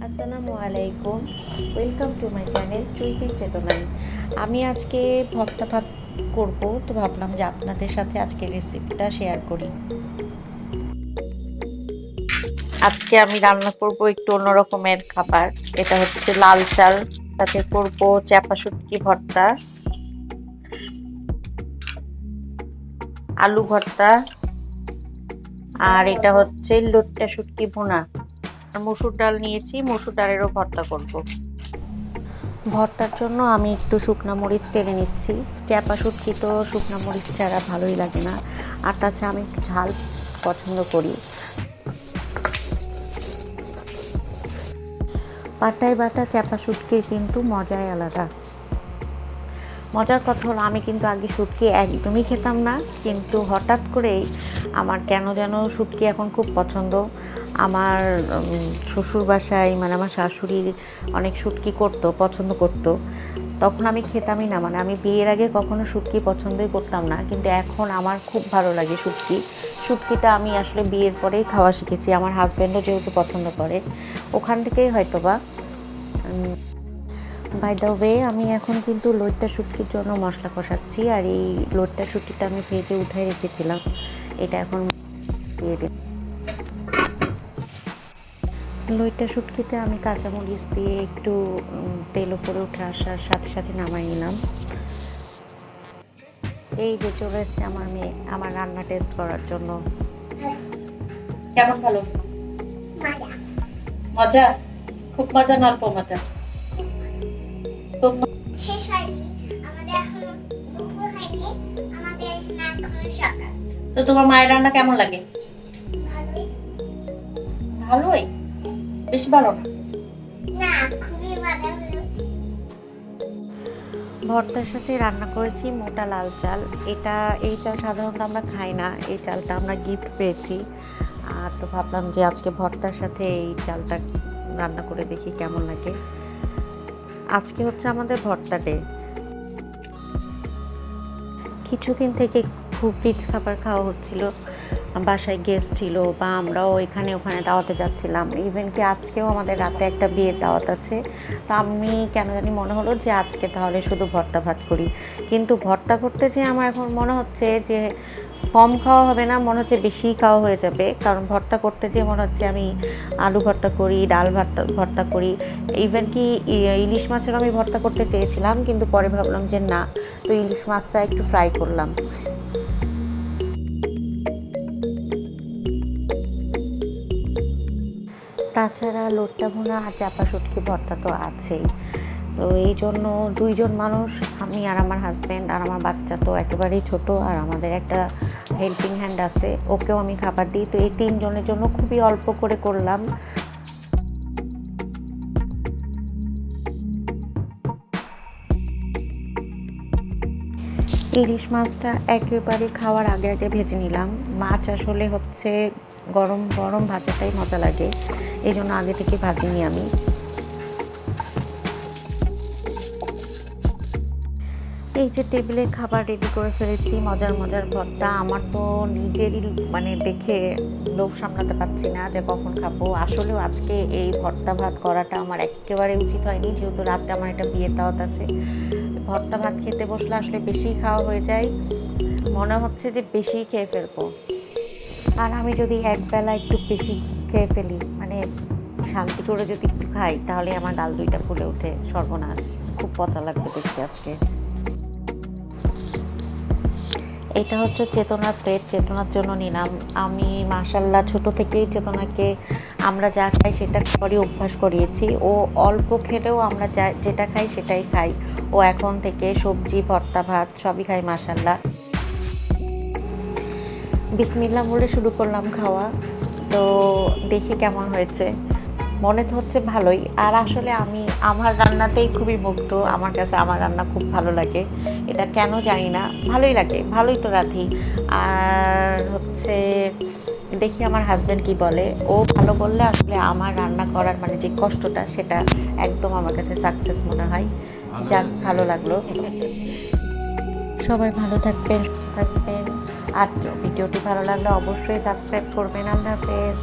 আসসালামু আলাইকুম, welcome to my channel চৈতির চেতনায়। আমি আজকে ভর্তা ভাত করব, তো ভাবলাম যে আপনাদের সাথে আজকের রেসিপিটা শেয়ার করি। আজকে আমি রান্না করব একটু অন্য রকমের খাবার। এটা হচ্ছে লাল চাল, সাথে করব চাপা শুটকি ভর্তা, আলু ভর্তা, আর এটা হচ্ছে লোট্টা শুটকি ভুনা। মসুর ডাল নিয়েছি, মসুর ডালেরও ভর্তা করব। ভর্তার জন্য আমি একটু শুকনো মরিচ টেনে নিচ্ছি। চ্যাপা শুটকি তো শুকনো মরিচ ছাড়া ভালোই লাগে না, আর তাছাড়া আমি একটু ঝাল পছন্দ করি। পাটায় বাটা চ্যাপা শুটকির কিন্তু মজাই আলাদা। মজার কথা হলো, আমি কিন্তু আগে শুটকি একদমই খেতাম না, কিন্তু হঠাৎ করেই আমার কেন যেন শুটকি এখন খুব পছন্দ। আমার শ্বশুর বাসায় মানে আমার শাশুড়ি অনেক শুটকি পছন্দ করতো। তখন আমি খেতামই না, মানে আমি বিয়ের আগে কখনো শুটকি পছন্দই করতাম না, কিন্তু এখন আমার খুব ভালো লাগে শুটকি। শুটকিটা আমি আসলে বিয়ের পরেই খাওয়া শিখেছি, আমার হাজব্যান্ডও যেহেতু পছন্দ করে, ওখান থেকেই হয়তোবা। বাই দ্য ওয়ে, আমি এখন কিন্তু লইট্টা শুটকির জন্য মশলা কষাচ্ছি, আর এই লইট্টা শুটকিটা আমি ভেজে উঠাই রেখেছিলাম, এটা এখন দিয়ে দিই। লইট্টা শুটকিতে আমি কাঁচামরিচ দিয়ে একটু তেল উপরে উঠে আসার সাথে সাথে নামাই নিলাম। এই যে চলে এসছে আমার মেয়ে আমার রান্না টেস্ট করার জন্য। কেমন ভালো? মজা? খুব মজা না অল্প মজা? খুব শেষ হয়নি, আমাদের এখনো দুপুর হয়নি, আমাদের এখনো সকাল। তো তোমার মায়ের রান্না কেমন লাগে? ভালোই। ভালোই? বেশি ভালো না? না, খুবই মজা হলো। ভর্তার সাথে রান্না করেছি মোটা লাল চাল। এই চাল সাধারণত আমরা খাই না, এই চালটা আমরা গিফট পেয়েছি। আর তো ভাবলাম যে আজকে ভর্তার সাথে এই চালটা রান্না করে দেখি কেমন লাগে। আজকে হচ্ছে আমাদের ভর্তা ডে। কিছুদিন থেকে খুব রিচ খাবার খাওয়া হচ্ছিল, বাসায় গেস্ট ছিল বা আমরাও এখানে ওখানে দাওয়াতে যাচ্ছিলাম। ইভেন কি আজকেও আমাদের রাতে একটা বিয়ের দাওয়াত আছে। তো আমি কেন জানি মনে হলো যে আজকে তাহলে শুধু ভর্তা ভাত করি, কিন্তু ভর্তা করতে যে আমার এখন মনে হচ্ছে যে কম খাওয়া হবে না, মনে হচ্ছে বেশি খাওয়া হয়ে যাবে। কারণ ভর্তা করতে যেয়ে মনে হচ্ছে আমি আলু ভর্তা করি, ডাল ভর্তা করি, ইভেন কি ইলিশ মাছের আমি ভর্তা করতে চেয়েছিলাম, কিন্তু পরে ভাবলাম যে না, তো ইলিশ মাছটা একটু ফ্রাই করলাম। তাছাড়া লোট্টা ভুনা আর চাপা শুটকি ভর্তা তো আছেই। তো এই জন্য দুইজন মানুষ, আমি আর আমার হাজব্যান্ড আর আমার বাচ্চা তো একেবারেই ছোট, আর আমাদের একটা হেল্পিং হ্যান্ড আছে, ওকেও আমি খাবার দিই। তো এই তিনজনের জন্য খুবই অল্প করে করলাম। ইলিশ মাছটা একেবারে খাওয়ার আগে আগে ভেজে নিলাম। মাছ আসলে হচ্ছে গরম গরম ভাজাটাই মজা লাগে, এই জন্য আগে থেকে ভাজিনি আমি। এই যে টেবিলে খাবার রেডি করে ফেলেছি, মজার মজার ভর্তা। আমার তো নিজেরই মানে দেখে লোভ সামলাতে পারছি না যে কখন খাবো। আসলেও আজকে এই ভর্তা ভাত করাটা আমার একেবারে উচিত হয়নি, যেহেতু রাতে আমার একটা বিয়ের দাওয়াত আছে। ভর্তা ভাত খেতে বসলে আসলে বেশি খাওয়া হয়ে যায়, মনে হচ্ছে যে বেশি খেয়ে ফেলবো। আর আমি যদি একবেলা একটু বেশি খেয়ে ফেলি, মানে শান্তি করে যদি একটু খাই, তাহলে আমার গাল দুইটা ফুলে ওঠে, সর্বনাশ। খুব পচা লাগবে দেখতে আজকে। এটা হচ্ছে চেতনার প্লেট, চেতনার জন্য নিলাম। আমি মাশাল্লাহ ছোট থেকেই চেতনাকে আমরা যা খাই সেটা খাবারই অভ্যাস করিয়েছি। ও অল্প খেলেও আমরা যেটা খাই সেটাই খাই। ও এখন থেকে সবজি ভর্তা ভাত সবই খাই মাশাল্লাহ। বিসমিল্লাহ বলে শুরু করলাম খাওয়া, তো দেখি কেমন হয়েছে। মনে তো হচ্ছে ভালোই, আর আসলে আমি আমার রান্নাতেই খুবই মুগ্ধ। আমার কাছে আমার রান্না খুব ভালো লাগে, এটা কেন জানি না, ভালোই লাগে, ভালোই তো রাধি। আর হচ্ছে দেখি আমার হাজব্যান্ড কি বলে। ও ভালো বললে আসলে আমার রান্না করার মানে যে কষ্টটা, সেটা একদম আমার কাছে সাকসেস মনে হয়। যাক, ভালো লাগলো। সবাই ভালো থাকবেন, সুস্থ থাকবেন। আর ভিডিওটি ভালো লাগলে অবশ্যই সাবস্ক্রাইব করবেন। আল্লাহ হাফেজ।